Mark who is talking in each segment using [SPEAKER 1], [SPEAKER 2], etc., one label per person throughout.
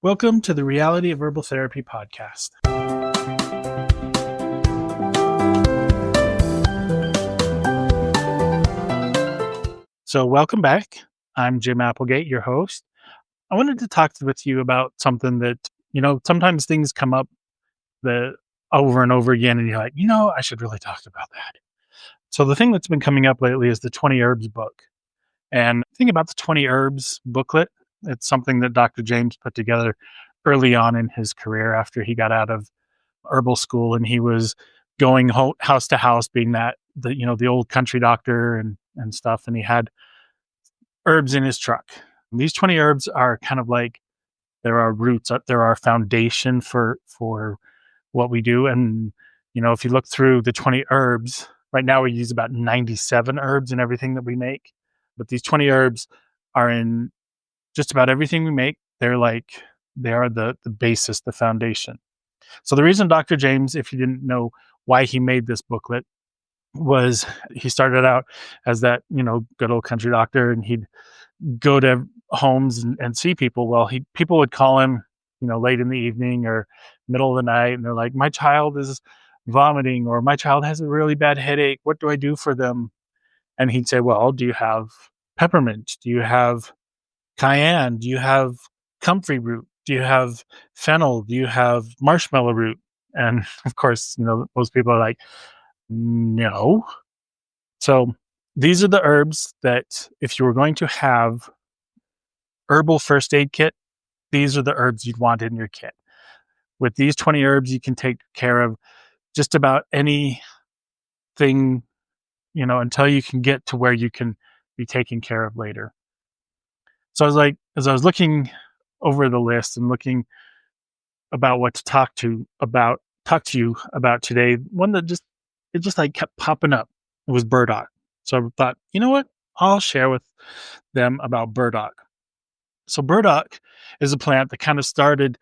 [SPEAKER 1] Welcome to the Reality of Herbal Therapy podcast. So welcome back. I'm Jim Applegate, your host. I wanted to talk with you about something that, sometimes things come up that over and over again, and you're like, I should really talk about that. So the thing that's been coming up lately is the 20 Herbs book. And the thing about the 20 Herbs booklet, it's something that Dr. James put together early on in his career after he got out of herbal school, and he was going house to house, being the old country doctor and stuff. And he had herbs in his truck. And these 20 herbs are kind of like there are roots, there are foundation for what we do. And if you look through the 20 herbs, right now we use about 97 herbs in everything that we make. But these 20 herbs are in just about everything we make. They are the basis, the foundation. So the reason Dr. James, if you didn't know why he made this booklet, was he started out as that, good old country doctor, and he'd go to homes and see people. Well, people would call him, late in the evening or middle of the night, and they're like, my child is vomiting, or my child has a really bad headache. What do I do for them? And he'd say, well, do you have peppermint? Do you have cayenne? Do you have comfrey root? Do you have fennel? Do you have marshmallow root? And of course, most people are like, no. So these are the herbs that if you were going to have herbal first aid kit, these are the herbs you'd want in your kit. With these 20 herbs, you can take care of just about anything, until you can get to where you can be taken care of later. So as I was looking over the list and looking about what to talk to you about today, one that just kept popping up was burdock. So I thought, you know what? I'll share with them about burdock. So burdock is a plant that kind of started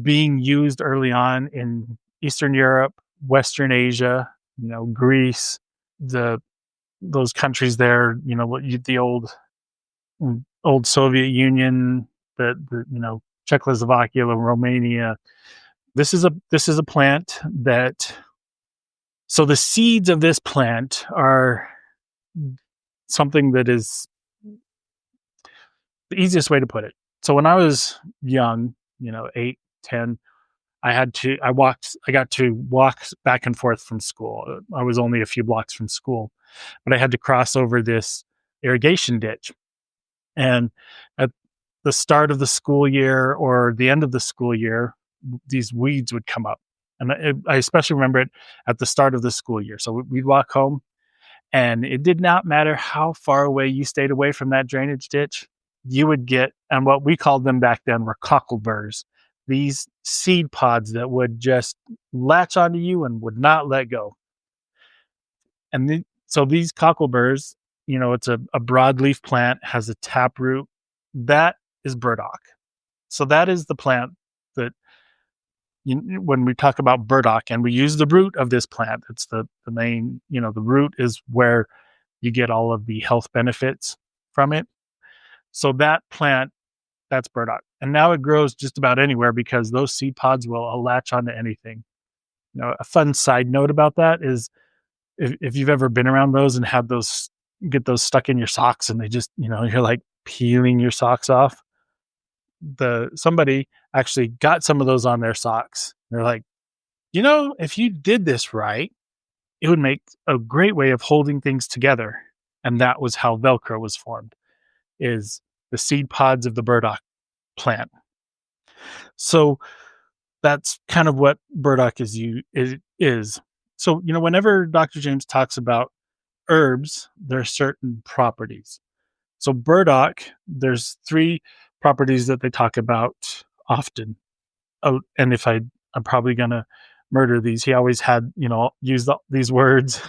[SPEAKER 1] being used early on in Eastern Europe, Western Asia, Greece, those countries there, the old Soviet Union, the Czechoslovakia, Romania. This is a plant that. So the seeds of this plant are something that is the easiest way to put it. So when I was young, 8, 10, I got to walk back and forth from school. I was only a few blocks from school, but I had to cross over this irrigation ditch. And at the start of the school year or the end of the school year, these weeds would come up. And I especially remember it at the start of the school year. So we'd walk home, and it did not matter how far away you stayed away from that drainage ditch, you would get, and what we called them back then were cockleburs, these seed pods that would just latch onto you and would not let go. And so these cockleburs, it's a broadleaf plant, has a taproot. That is burdock. So that is the plant that, when we talk about burdock, and we use the root of this plant, it's the main, the root is where you get all of the health benefits from it. So that plant, that's burdock. And now it grows just about anywhere because those seed pods will latch onto anything. A fun side note about that is if you've ever been around those and had get those stuck in your socks, and they just, you're like peeling your socks off. Somebody actually got some of those on their socks. They're like, if you did this right, it would make a great way of holding things together. And that was how Velcro was formed, is the seed pods of the burdock plant. So that's kind of what burdock is. So, whenever Dr. James talks about herbs, there are certain properties. So burdock, there's 3 properties that they talk about often. Oh, and I'm probably going to murder these. He always had, used these words.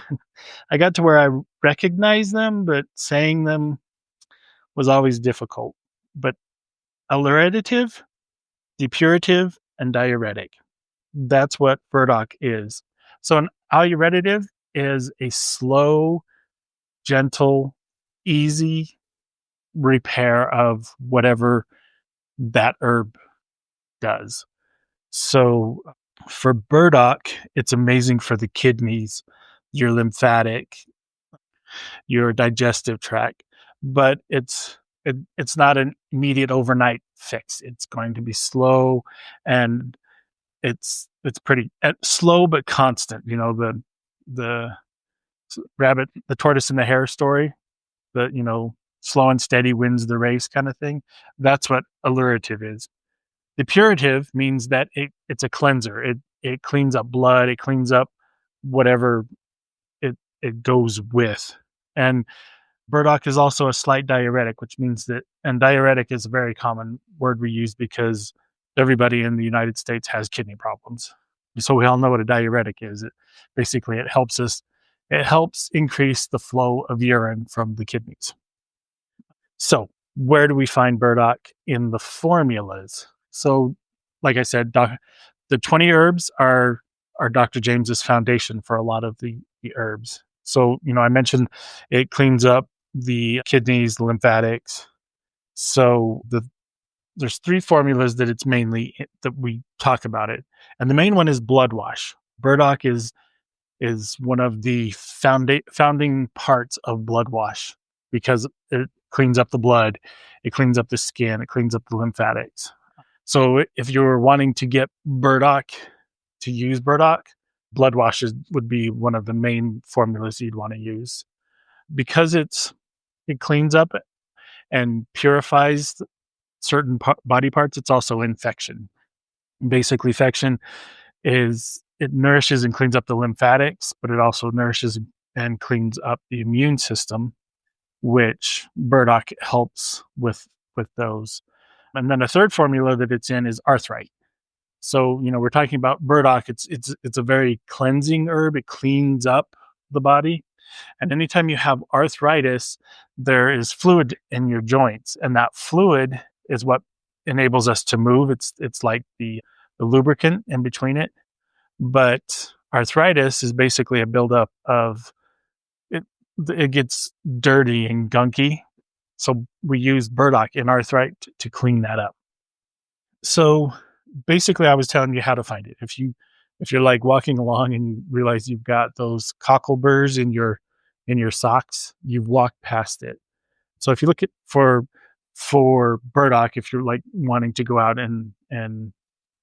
[SPEAKER 1] I got to where I recognize them, but saying them was always difficult. But alliterative, depurative, and diuretic. That's what burdock is. So an alliterative is a slow, gentle, easy repair of whatever that herb does. So for burdock, it's amazing for the kidneys, your lymphatic, your digestive tract, but it's not an immediate overnight fix. It's going to be slow, and it's pretty slow but constant. The rabbit, the tortoise and the hare story. The slow and steady wins the race kind of thing. That's what allurative is. The purative means that it's a cleanser. It cleans up blood. It cleans up whatever it goes with. And burdock is also a slight diuretic, which means that, and diuretic is a very common word we use because everybody in the United States has kidney problems. So we all know what a diuretic is. It helps increase the flow of urine from the kidneys. So where do we find burdock in the formulas? So, like I said, the 20 herbs are Dr. James's foundation for a lot of the herbs. So, I mentioned it cleans up the kidneys, the lymphatics. So there's 3 formulas that it's mainly that we talk about it. And the main one is blood wash. Burdock is one of the founding parts of blood wash because it cleans up the blood, it cleans up the skin, it cleans up the lymphatics. So if you're wanting to get burdock, to use burdock, blood washes would be one of the main formulas you'd want to use. Because it cleans up and purifies certain body parts, it's also infection. Basically, infection is it nourishes and cleans up the lymphatics, but it also nourishes and cleans up the immune system, which burdock helps with those. And then a third formula that it's in is arthritis. So, we're talking about burdock. It's a very cleansing herb. It cleans up the body. And anytime you have arthritis, there is fluid in your joints, and that fluid is what enables us to move. It's like the lubricant in between it. But arthritis is basically a buildup of it. It gets dirty and gunky. So we use burdock in arthritis to clean that up. So basically, I was telling you how to find it. If you're like walking along and you realize you've got those cockleburs in your socks, you've walked past it. So if you look at for burdock, if you're like wanting to go out and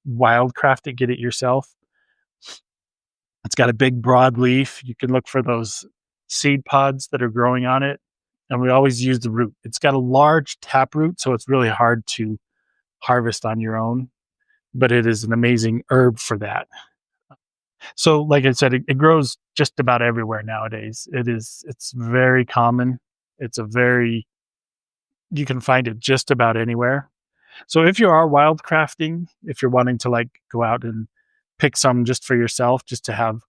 [SPEAKER 1] wildcraft it, get it yourself, it's got a big broad leaf. You can look for those seed pods that are growing on it. And we always use the root. It's got a large tap root, so it's really hard to harvest on your own, but it is an amazing herb for that. So like I said, it grows just about everywhere nowadays. It's very common. You can find it just about anywhere. So if you are wildcrafting, if you're wanting to like go out and pick some just for yourself, just to have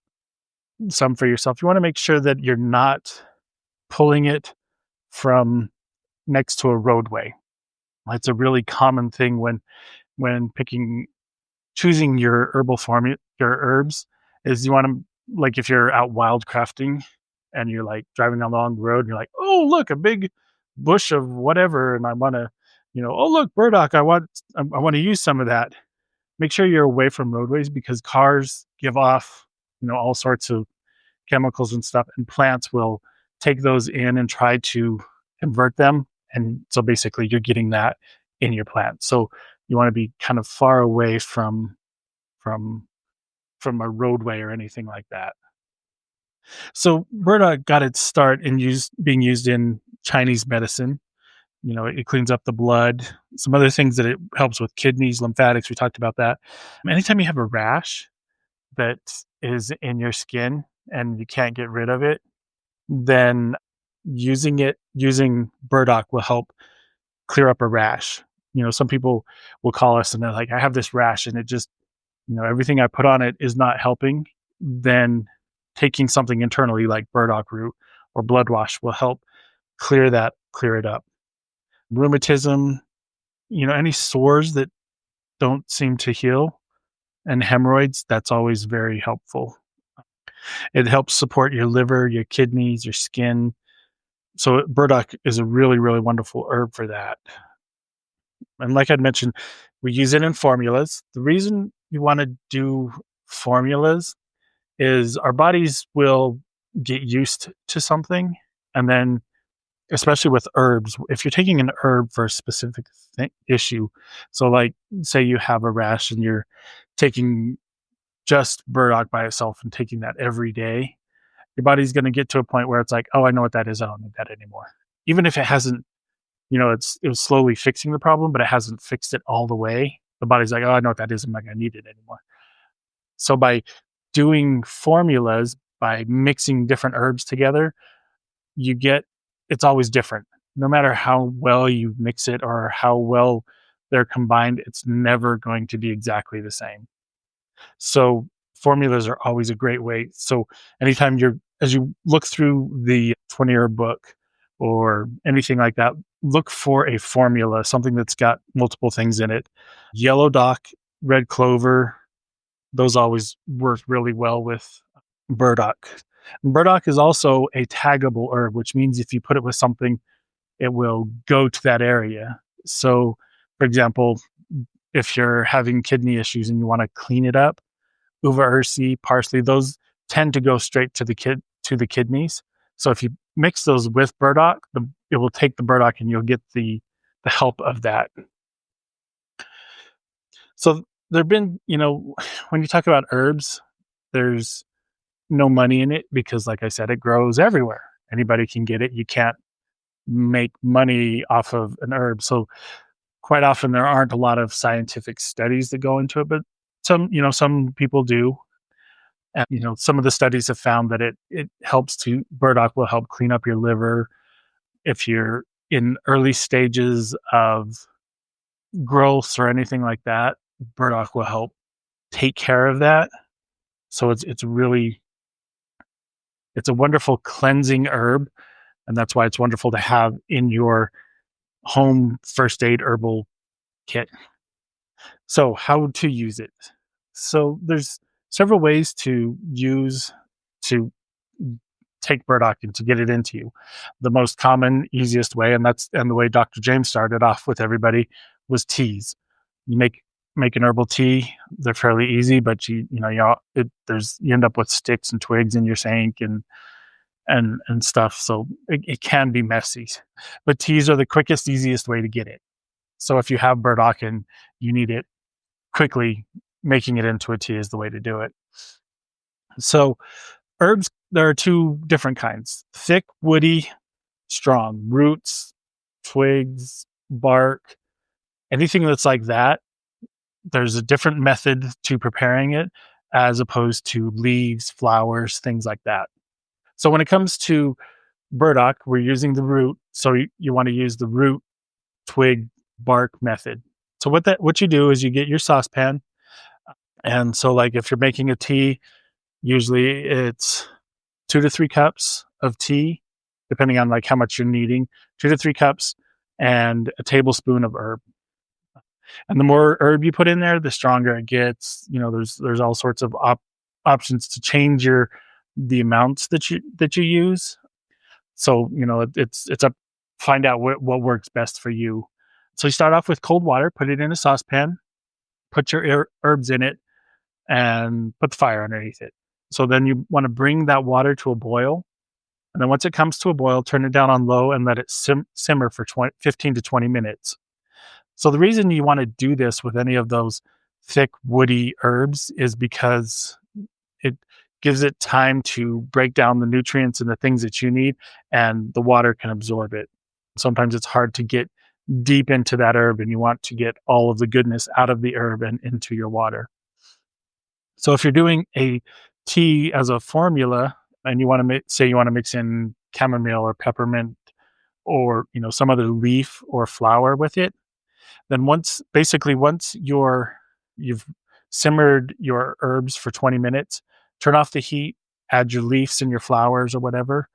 [SPEAKER 1] some for yourself, you want to make sure that you're not pulling it from next to a roadway. It's a really common thing when choosing your your herbs, is you want to, like, if you're out wildcrafting and you're like driving along the road and you're like, oh, look, a big bush of whatever, and I want to, oh, look, burdock, I want to use some of that. Make sure you're away from roadways because cars give off, all sorts of chemicals and stuff, and plants will take those in and try to convert them. And so basically you're getting that in your plant. So you want to be kind of far away from a roadway or anything like that. So burdock got its start in being used in Chinese medicine. It cleans up the blood. Some other things that it helps with: kidneys, lymphatics. We talked about that. Anytime you have a rash that is in your skin and you can't get rid of it, then using burdock will help clear up a rash. Some people will call us and they're like, I have this rash and it just, everything I put on it is not helping. Then taking something internally like burdock root or blood wash will help clear it up. Rheumatism, any sores that don't seem to heal, and hemorrhoids, that's always very helpful. It helps support your liver, your kidneys, your skin. So burdock is a really, really wonderful herb for that. And like I'd mentioned, We use it in formulas. The reason you want to do formulas is our bodies will get used to something. And then, especially with herbs, if you're taking an herb for a specific issue, so like say you have a rash and you're taking just burdock by itself and taking that every day, your body's going to get to a point where it's like, oh, I know what that is. I don't need that anymore. Even if it hasn't, it was slowly fixing the problem, but it hasn't fixed it all the way. The body's like, oh, I know what that is. I'm not going to need it anymore. So by doing formulas, by mixing different herbs together, it's always different. No matter how well you mix it or how well they're combined, it's never going to be exactly the same. So formulas are always a great way. So anytime as you look through the 20 herb book or anything like that, look for a formula, something that's got multiple things in it. Yellow dock, red clover, those always work really well with burdock. Burdock is also a taggable herb, which means if you put it with something, it will go to that area. So, for example, if you're having kidney issues and you want to clean it up, uva ursi, parsley, those tend to go straight to the kidneys. So if you mix those with burdock, it will take the burdock and you'll get the help of that. So there've been, when you talk about herbs, there's no money in it because, like I said, it grows everywhere. Anybody can get it. You can't make money off of an herb. So quite often there aren't a lot of scientific studies that go into it, but some people do. And, some of the studies have found that burdock will help clean up your liver. If you're in early stages of growth or anything like that, burdock will help take care of that. So it's a wonderful cleansing herb. And that's why it's wonderful to have in your home first aid herbal kit. So how to use it. So there's several ways to take burdock and to get it into you. The most common, easiest way, and the way Dr. James started off with everybody, was teas. You make an herbal tea. They're fairly easy, but you end up with sticks and twigs in your sink and stuff. So it can be messy, but teas are the quickest, easiest way to get it. So if you have burdock and you need it quickly, making it into a tea is the way to do it. So herbs, there are two different kinds: thick, woody, strong, roots, twigs, bark, anything that's like that. There's a different method to preparing it as opposed to leaves, flowers, things like that. So when it comes to burdock, we're using the root. So you want to use the root, twig, bark method. So what you do is you get your saucepan. And so like if you're making a tea, usually it's 2 to 3 cups of tea, depending on like how much you're needing, 2 to 3 cups and a tablespoon of herb. And the more herb you put in there, the stronger it gets. There's all sorts of options to change the amounts that you use. So, it's up, find out what works best for you. So you start off with cold water, put it in a saucepan, put your herbs in it, and put the fire underneath it. So then you want to bring that water to a boil. And then once it comes to a boil, turn it down on low and let it simmer for 15 to 20 minutes. So the reason you want to do this with any of those thick, woody herbs is because it gives it time to break down the nutrients and the things that you need, and the water can absorb it. Sometimes it's hard to get deep into that herb, and you want to get all of the goodness out of the herb and into your water. So if you're doing a tea as a formula and you want to mix in chamomile or peppermint or some other leaf or flower with it, then once you've simmered your herbs for 20 minutes, turn off the heat, add your leaves and your flowers or whatever,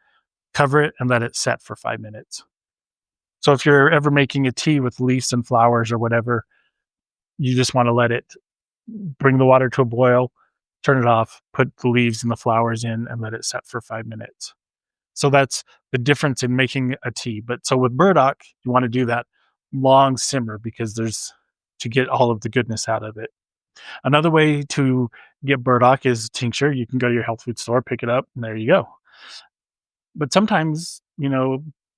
[SPEAKER 1] cover it and let it set for 5 minutes. So if you're ever making a tea with leaves and flowers or whatever, you just want to let it bring the water to a boil, turn it off, put the leaves and the flowers in and let it set for 5 minutes. So that's the difference in making a tea. But so with burdock, you want to do that long simmer because there's to get all of the goodness out of it. Another way to get burdock is tincture. You can go to your health food store, pick it up, and there you go. But sometimes,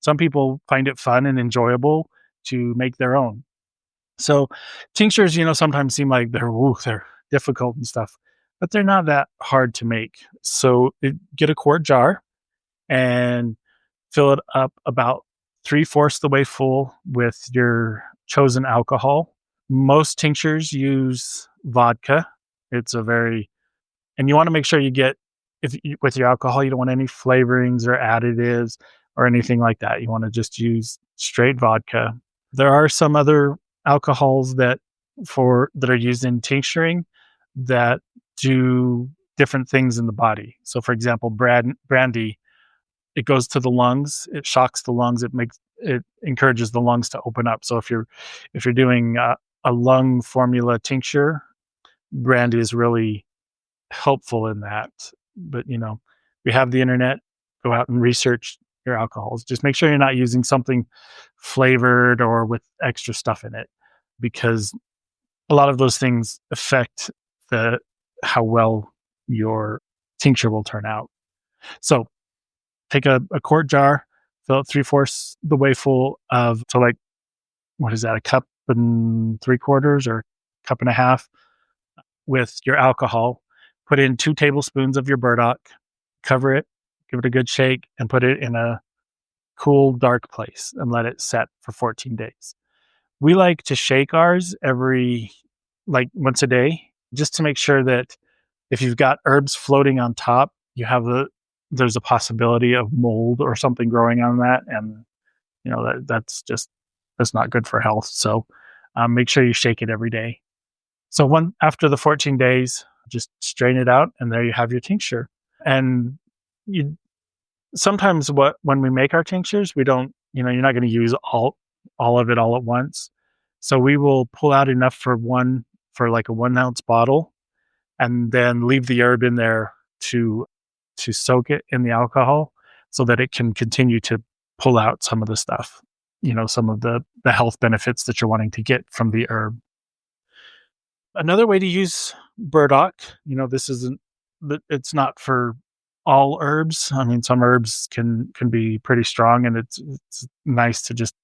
[SPEAKER 1] some people find it fun and enjoyable to make their own. So tinctures, sometimes seem like they're difficult and stuff, but they're not that hard to make. So get a quart jar and fill it up about three-fourths the way full with your chosen alcohol. Most tinctures use vodka. It's a very, and you want to make sure you get, with your alcohol, you don't want any flavorings or additives or anything like that. You want to just use straight vodka. There are some other alcohols that are used in tincturing that do different things in the body. So, for example, brandy, it goes to the lungs, it shocks the lungs, it encourages the lungs to open up. So, if you're doing a lung formula tincture, brandy is really helpful in that. But we have the internet. Go out and research your alcohols. Just make sure you're not using something flavored or with extra stuff in it, because a lot of those things affect how well your tincture will turn out. So take a quart jar, fill it three-fourths the way full of, so like, what is that, a cup and three-quarters or cup and a half with your alcohol. Put in 2 tablespoons of your burdock, cover it, give it a good shake, and put it in a cool, dark place and let it set for 14 days. We like to shake ours once a day, just to make sure that if you've got herbs floating on top, there's a possibility of mold or something growing on that, and that's not good for health. So make sure you shake it every day. So after the 14 days, just strain it out, and there you have your tincture. And sometimes when we make our tinctures, we don't, you're not going to use all of it all at once. So we will pull out enough for like a 1 ounce bottle, and then leave the herb in there to soak it in the alcohol so that it can continue to pull out some of the stuff, some of the health benefits that you're wanting to get from the herb. Another way to use burdock, it's not for all herbs. I mean, some herbs can be pretty strong, and it's nice to just,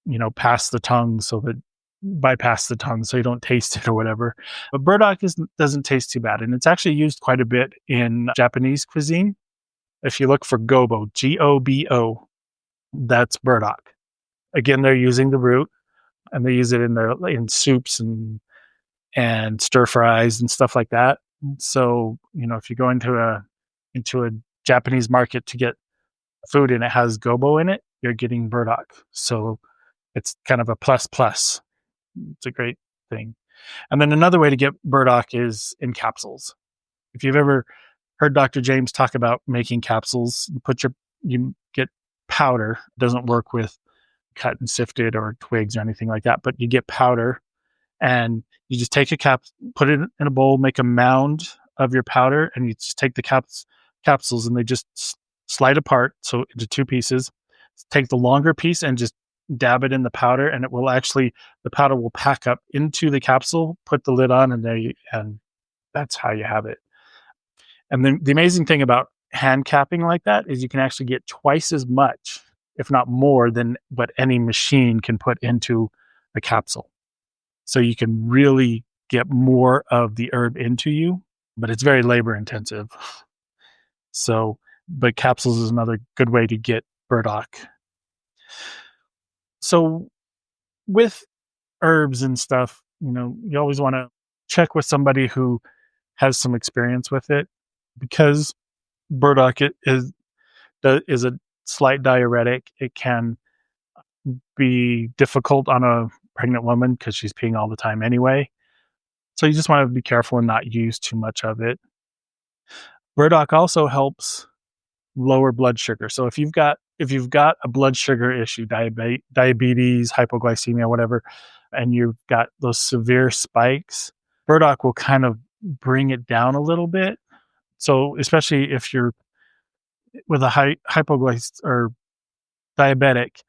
[SPEAKER 1] bypass the tongue so you don't taste it or whatever. But burdock doesn't taste too bad, and it's actually used quite a bit in Japanese cuisine. If you look for gobo, Gobo, that's burdock. Again, they're using the root, and they use it in soups and stir fries and stuff like that. So, if you go into a Japanese market to get food and it has gobo in it, you're getting burdock. So it's kind of a plus. It's a great thing. And then another way to get burdock is in capsules. If you've ever heard Dr. James talk about making capsules, you get powder. It doesn't work with cut and sifted or twigs or anything like that, but you get powder, and you just take put it in a bowl, make a mound of your powder, and you just take the capsules, and they just slide apart, so into 2 pieces. Take the longer piece and just dab it in the powder, and the powder will pack up into the capsule. Put the lid on, and that's how you have it. And then the amazing thing about hand capping like that is you can actually get twice as much, if not more, than what any machine can put into a capsule. So you can really get more of the herb into you, but it's very labor intensive. So, but capsules is another good way to get burdock. So with herbs and stuff, you always want to check with somebody who has some experience with it, because burdock is a slight diuretic. It can be difficult on a pregnant woman because she's peeing all the time anyway. So you just want to be careful and not use too much of it. Burdock also helps lower blood sugar. So if you've got a blood sugar issue, diabetes, hypoglycemia, whatever, and you've got those severe spikes, burdock will kind of bring it down a little bit. So especially if you're with a hypoglycemia or diabetic,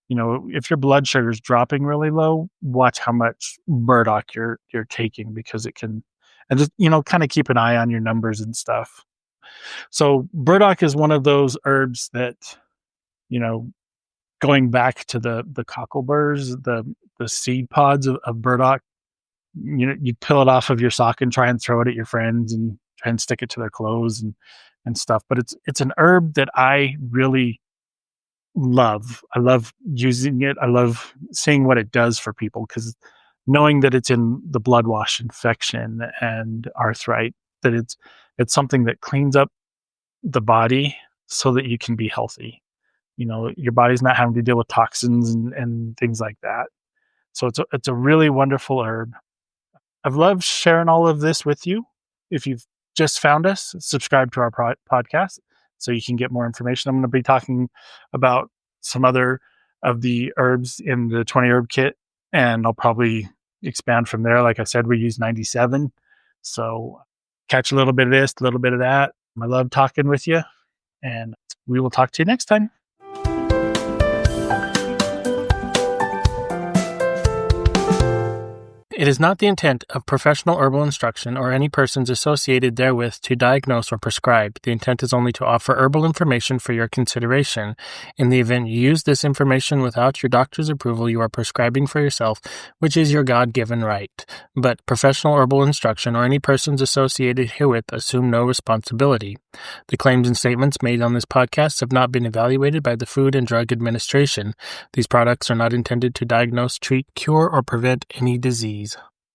[SPEAKER 1] if your blood sugar is dropping really low, watch how much burdock you're taking, because it can, and just, kind of keep an eye on your numbers and stuff. So burdock is one of those herbs that, you know, going back to the cockleburs, the seed pods of burdock, you peel it off of your sock and try and throw it at your friends and try and stick it to their clothes and stuff. But it's an herb that I really love. I love using it. I love seeing what it does for people, because knowing that it's in the blood wash infection and arthritis, that it's something that cleans up the body so that you can be healthy. Your body's not having to deal with toxins and things like that. So it's a really wonderful herb. I've loved sharing all of this with you. If you've just found us, subscribe to our podcast so you can get more information. I'm going to be talking about some other of the herbs in the 20 herb kit, and I'll probably expand from there. Like I said, we use 97. So catch a little bit of this, a little bit of that. I love talking with you, and we will talk to you next time.
[SPEAKER 2] It is not the intent of professional herbal instruction or any persons associated therewith to diagnose or prescribe. The intent is only to offer herbal information for your consideration. In the event you use this information without your doctor's approval, you are prescribing for yourself, which is your God-given right. But professional herbal instruction or any persons associated herewith assume no responsibility. The claims and statements made on this podcast have not been evaluated by the Food and Drug Administration. These products are not intended to diagnose, treat, cure, or prevent any disease.